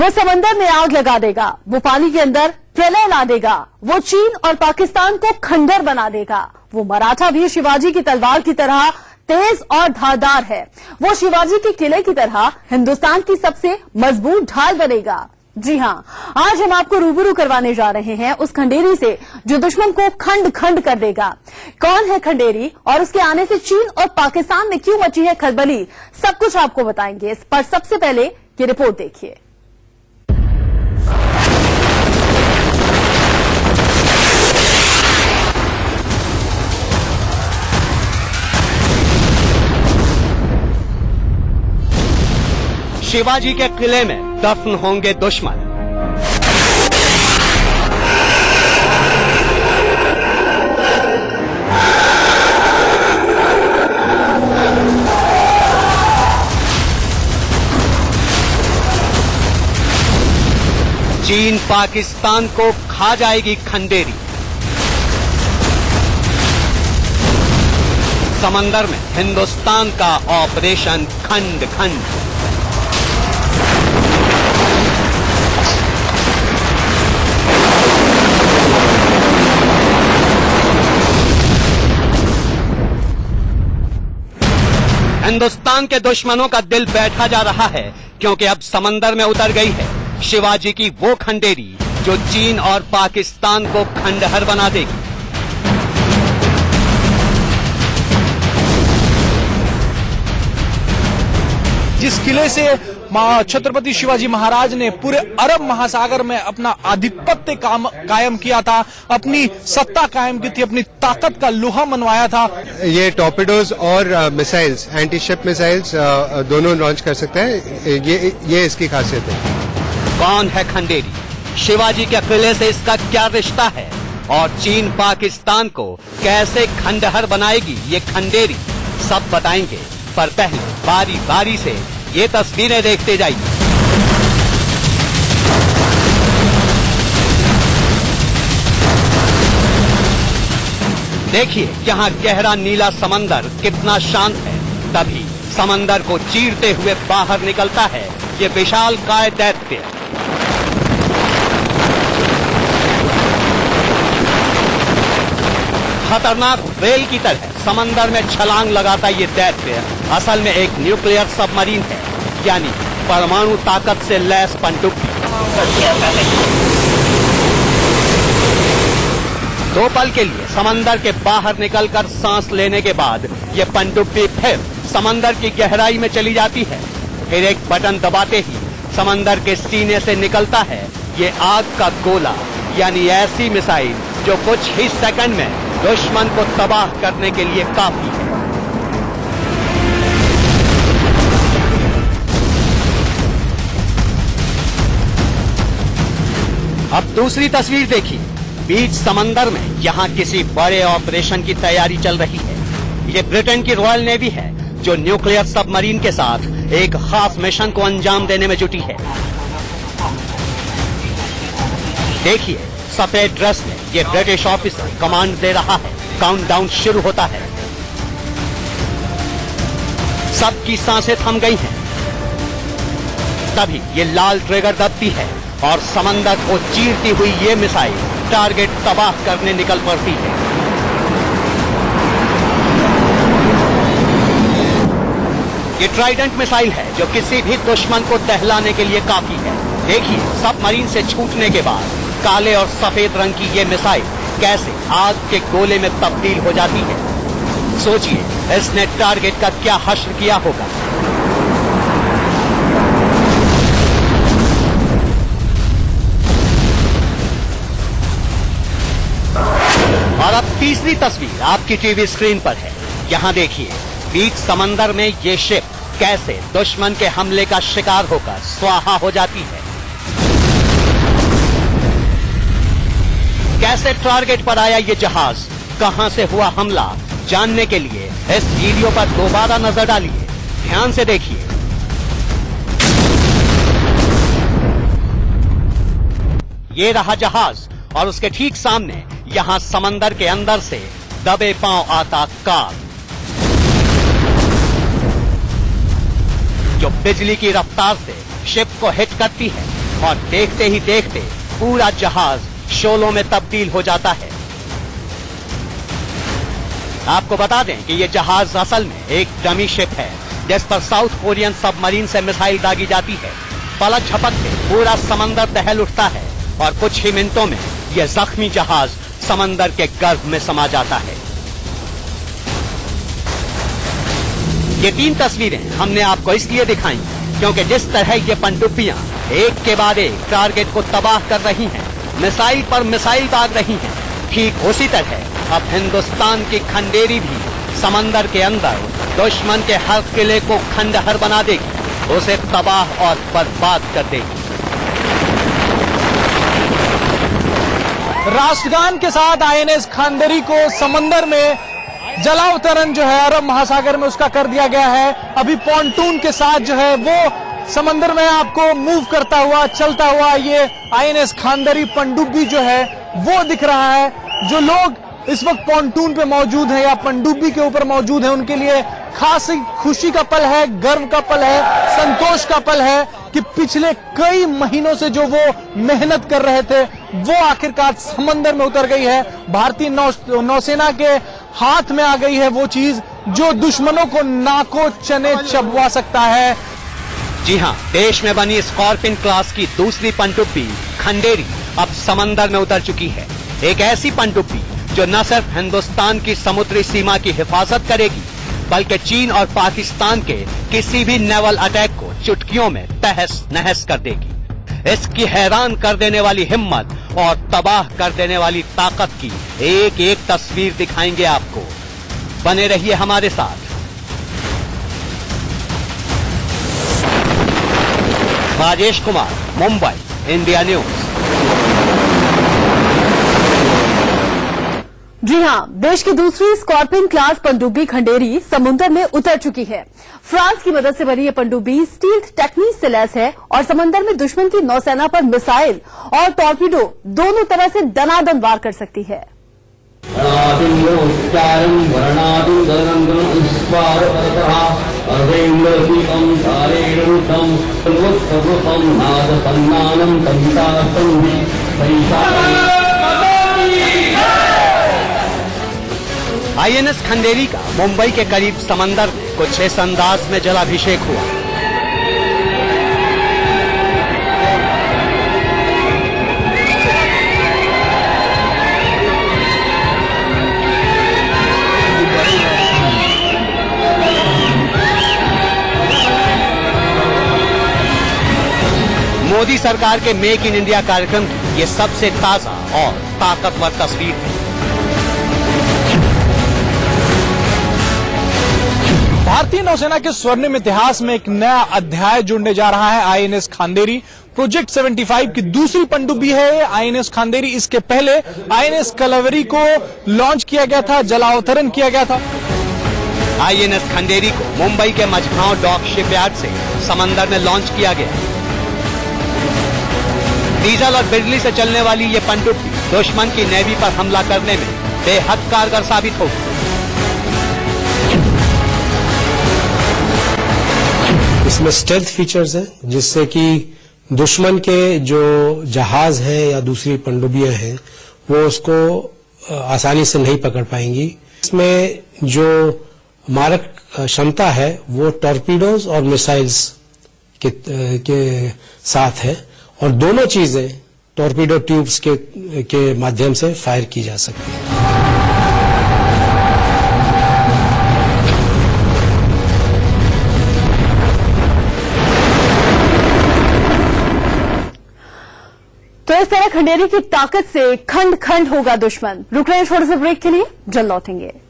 वो समंदर में आग लगा देगा, वो पानी के अंदर प्रलय ला देगा, वो चीन और पाकिस्तान को खंडर बना देगा। वो मराठा भी शिवाजी की तलवार की तरह तेज और धारदार है। वो शिवाजी के किले की तरह हिंदुस्तान की सबसे मजबूत ढाल बनेगा। जी हां, आज हम आपको रूबरू करवाने जा रहे हैं उस खंडेरी से जो दुश्मन को खंड खंड कर देगा। कौन है खंडेरी और उसके आने से चीन और पाकिस्तान में क्यों मची है खलबली, सब कुछ आपको बताएंगे। पर सबसे पहले ये रिपोर्ट देखिए। शिवाजी के किले में दफन होंगे दुश्मन। चीन पाकिस्तान को खा जाएगी खंडेरी। समंदर में हिंदुस्तान का ऑपरेशन खंड खंड। हिंदुस्तान के दुश्मनों का दिल बैठा जा रहा है क्योंकि अब समंदर में उतर गई है शिवाजी की वो खंडेरी जो चीन और पाकिस्तान को खंडहर बना देगी। जिस किले से छत्रपति शिवाजी महाराज ने पूरे अरब महासागर में अपना आधिपत्य कायम किया था, अपनी सत्ता कायम की थी, अपनी ताकत का लोहा मनवाया था। ये टॉर्पेडोज और मिसाइल्स, एंटी शिप मिसाइल्स दोनों लॉन्च कर सकते हैं। ये इसकी खासियत है। कौन है खंडेरी, शिवाजी के किले से इसका क्या रिश्ता है और चीन पाकिस्तान को कैसे खंडहर बनाएगी ये खंडेरी, सब बताएंगे। पर पहले बारी बारी से ये तस्वीरें देखते जाइए। देखिए यहाँ गहरा नीला समंदर कितना शांत है। तभी समंदर को चीरते हुए बाहर निकलता है ये विशालकाय दैत्य। खतरनाक व्हेल की तरह समंदर में छलांग लगाता ये दैत्य असल में एक न्यूक्लियर सबमरीन है, यानी परमाणु ताकत से लैस पनडुब्बी। दो पल के लिए समंदर के बाहर निकलकर सांस लेने के बाद ये पनडुब्बी फिर समंदर की गहराई में चली जाती है। फिर एक बटन दबाते ही समंदर के सीने से निकलता है ये आग का गोला, यानी ऐसी मिसाइल जो कुछ ही सेकंड में दुश्मन को तबाह करने के लिए काफी है। अब दूसरी तस्वीर देखिए। बीच समंदर में यहाँ किसी बड़े ऑपरेशन की तैयारी चल रही है। ये ब्रिटेन की रॉयल नेवी है जो न्यूक्लियर सबमरीन के साथ एक खास मिशन को अंजाम देने में जुटी है। देखिए सफेद ड्रेस में ये ब्रिटिश ऑफिसर कमांड दे रहा है। काउंटडाउन शुरू होता है। सबकी सांसें थम गई हैं। तभी ये लाल ट्रिगर दबती है और समंदर को चीरती हुई ये मिसाइल टारगेट तबाह करने निकल पड़ती है। ये ट्राइडेंट मिसाइल है जो किसी भी दुश्मन को दहलाने के लिए काफी है। देखिए सबमरीन से छूटने के बाद काले और सफेद रंग की ये मिसाइल कैसे आग के गोले में तब्दील हो जाती है। सोचिए इसने टारगेट का क्या हश्र किया होगा। और अब तीसरी तस्वीर आपकी टीवी स्क्रीन पर है। यहाँ देखिए बीच समंदर में ये शिप कैसे दुश्मन के हमले का शिकार होकर स्वाहा हो जाती है। कैसे टारगेट पर आया ये जहाज, कहां से हुआ हमला, जानने के लिए इस वीडियो पर दोबारा नजर डालिए। ध्यान से देखिए। ये रहा जहाज और उसके ठीक सामने यहां समंदर के अंदर से दबे पांव आता कार जो बिजली की रफ्तार से शिप को हिट करती है और देखते ही देखते पूरा जहाज शोलों में तब्दील हो जाता है। आपको बता दें कि यह जहाज असल में एक डमी शिप है जिस पर साउथ कोरियन सबमरीन से मिसाइल दागी जाती है। पलक झपकते पूरा समंदर दहल उठता है और कुछ ही मिनटों में यह जख्मी जहाज समंदर के गर्भ में समा जाता है। ये 3 तस्वीरें हमने आपको इसलिए दिखाई क्योंकि जिस तरह ये पनडुब्बियां एक के बाद एक टारगेट को तबाह कर रही हैं, मिसाइल पर मिसाइल दाग रही हैं, ठीक उसी तरह अब हिंदुस्तान की खंडेरी भी समंदर के अंदर दुश्मन के हर किले को खंडहर बना देगी, उसे तबाह और बर्बाद कर देगी। राष्ट्रगान के साथ आईएनएस खांदेरी को समंदर में जलावतरण जो है अरब महासागर में उसका कर दिया गया है। अभी पॉन्टून के साथ जो है वो समंदर में आपको मूव करता हुआ चलता हुआ ये आईएनएस खांदेरी पनडुब्बी जो है वो दिख रहा है। जो लोग इस वक्त पॉन्टून पे मौजूद हैं या पनडुब्बी के ऊपर मौजूद हैं उनके लिए खास खुशी का पल है, गर्व का पल है, संतोष का पल है कि पिछले कई महीनों से जो वो मेहनत कर रहे थे वो आखिरकार समंदर में उतर गई है। भारतीय नौसेना के हाथ में आ गई है वो चीज जो दुश्मनों को नाको चने चबवा सकता है। जी हां, देश में बनी स्कॉर्पियन क्लास की दूसरी पनडुब्बी खंडेरी अब समंदर में उतर चुकी है। एक ऐसी पनडुब्बी जो न सिर्फ हिंदुस्तान की समुद्री सीमा की हिफाजत करेगी बल्कि चीन और पाकिस्तान के किसी भी नेवल अटैक को चुटकियों में तहस नहस कर देगी। इसकी हैरान कर देने वाली हिम्मत और तबाह कर देने वाली ताकत की एक एक तस्वीर दिखाएंगे आपको। बने रहिए हमारे साथ। Rajesh Kumar, Mumbai, India news. जी हां, देश की दूसरी स्कॉर्पियन क्लास पनडुब्बी खंडेरी समुद्र में उतर चुकी है। फ्रांस की मदद से बनी यह पनडुब्बी स्टील्थ टेक्निक से लैस है और समंदर में दुश्मन की नौसेना पर मिसाइल और टॉर्पीडो दोनों तरह से दनादन वार कर सकती है। आईएनएस खंडेरी का मुंबई के करीब समंदर में कुछ इस अंदाज में जलाभिषेक हुआ। मोदी सरकार के मेक इन इंडिया कार्यक्रम की ये सबसे ताजा और ताकतवर तस्वीर है। भारतीय नौसेना के स्वर्णिम इतिहास में एक नया अध्याय जुड़ने जा रहा है आईएनएस खांदेरी। प्रोजेक्ट 75 की दूसरी पनडुब्बी है आईएनएस खांदेरी। इसके पहले आईएनएस कलवरी को लॉन्च किया गया था, जलावतरण किया गया था। आईएनएस खंडेरी को मुंबई के मझगांव डॉक शिपयार्ड से समंदर में लॉन्च किया गया। डीजल और बिजली से चलने वाली ये पनडुब्बी दुश्मन की नेवी पर हमला करने में बेहद कारगर साबित होगी। इसमें स्टेल्थ फीचर्स हैं जिससे कि दुश्मन के जो जहाज हैं या दूसरी पनडुब्बियां हैं वो उसको आसानी से नहीं पकड़ पाएंगी। इसमें जो मारक क्षमता है वो टॉर्पीडोज और मिसाइल्स के साथ है और दोनों चीजें टॉर्पीडो ट्यूब्स के माध्यम से फायर की जा सकती है। तो इस तरह खंडेरी की ताकत से खंड खंड होगा दुश्मन। रुक रहे हैं छोटे से ब्रेक के लिए, जल्द लौटेंगे।